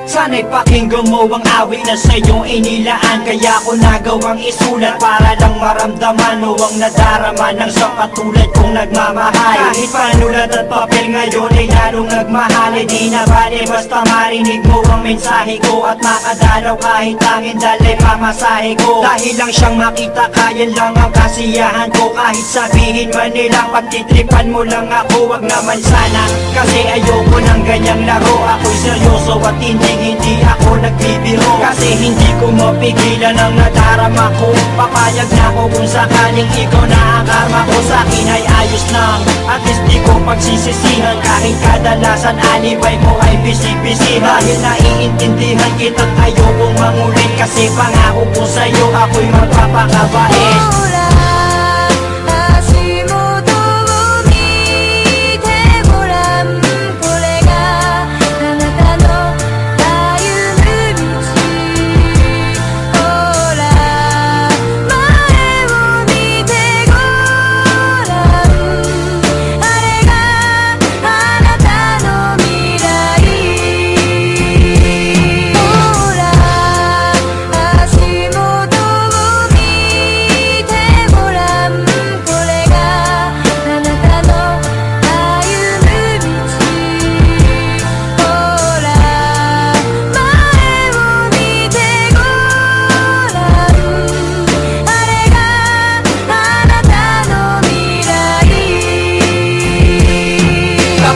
Sana'y pakinggan mo ang awit na sa'yo inilaan. Kaya ko nagawang isulat para lang maramdaman mo ang nadarama ng isang katulad kong nagmamahal. Kahit panulat at papel ngayon ay lalong nagmahal. Di na bale basta marinig mo ang mensahe ko at makadalaw kahit tangin dalay pamasahe ko. Dahil lang siyang makita kaya lang ang kasiyahan ko. Kahit sabihin man nilang pagtitripan mo lang ako, wag naman sana. Kasi ayoko ng ganyang laro. Ako'y seryoso at hindi ako nagbibiro. Kasi hindi ko mapigilan ang nadarama ko. Papayag na ako kung sakaling ikaw na ang karma ko. Sa'kin ay ayos lang, at least di ko pagsisisihan. Kahit kadalasan alibay mo ay bisig-bisihan. Dahil naiintindihan kita't ayokong mangulit. Kasi pangako ko sa'yo ako'y magpapakabait.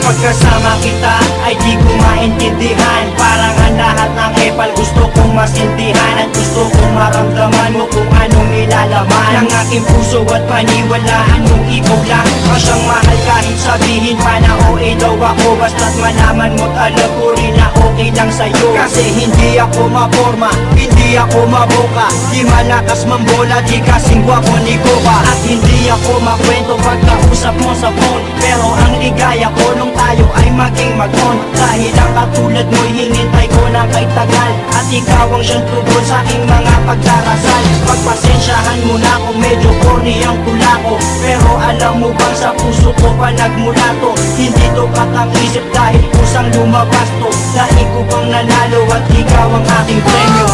Pagkasama kita ay di ko maintindihan. Parang ang lahat ng epal gusto kong masintihan. At gusto kong maramdaman mo kung anong nilalaman ng aking puso at paniwalaan mong ikaw lang ang siyang mahal. Kahit sabihin pa na OA daw ako, basta't malaman mo't alam ko rin na okay lang sa'yo. Kasi hindi ako maporma, hindi ako maboka, di malakas mambola, di kasing gwapo ni Koba. At hindi ako makwento pagkausap mo sa phone. Pero ang ligaya ko nung tayo ay maging mag-on. Dahil ang katulad mo'y hinintay ko na kay tagal. At ikaw ang siyang tugon sa aking mga pagdarasal. Pagpasensyahan mo na kung medyo corny ang tula ko. Pero alam mo bang sa puso ko pa nagmula to. Hindi to katang-isip dahil kusang lumabas to. Dahil ko pang nanalo at ikaw ang aking premyo.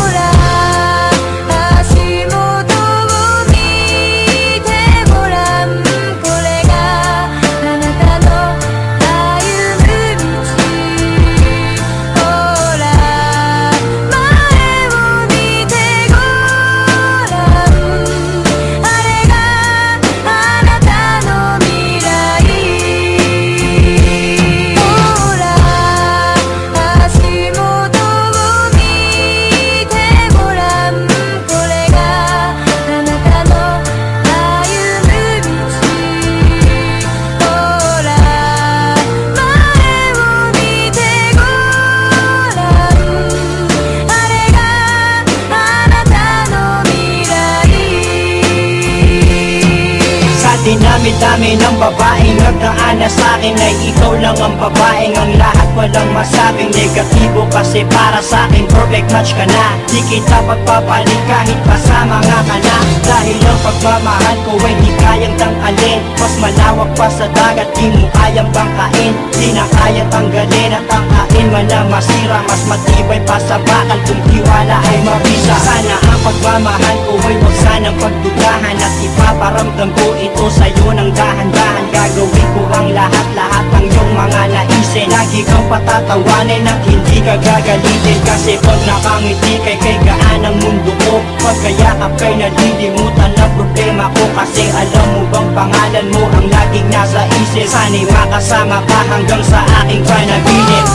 Dinami-dami ng babaeng nagdaan na sa'kin ay ikaw lang ang babaeng ang lahat walang masabing negatibo. Kasi para sa'kin perfect match ka na. Di kita pagpapalit kahit kasama nga ka na. Dahil ang pagmamahal ko ay di kayang tangkalin. Mas malawak pa sa dagat, di mo kayang bangkain. Di na kaya tanggalin at tangkain man na masira. Mas matibay pa sa bakal kung tiwala ay mabisa. Sana ang pagmamahal ko ay wag sanang pagdudahan. At ipaparamdam ko ito sa'yo ng dahan-dahan. Gagawin ko ang lahat-lahat ng iyong mga naisin. Lagi kang patatawanin at hindi ka gagalitin. Kasi pag nakangiti kay gaan ang mundo ko. Pagkayakap kay nalilimutan ang problema ko. Kasi alam mo bang pangalan mo ang laging nasa isip. Sana'y makasama ka hanggang sa aking panaginip.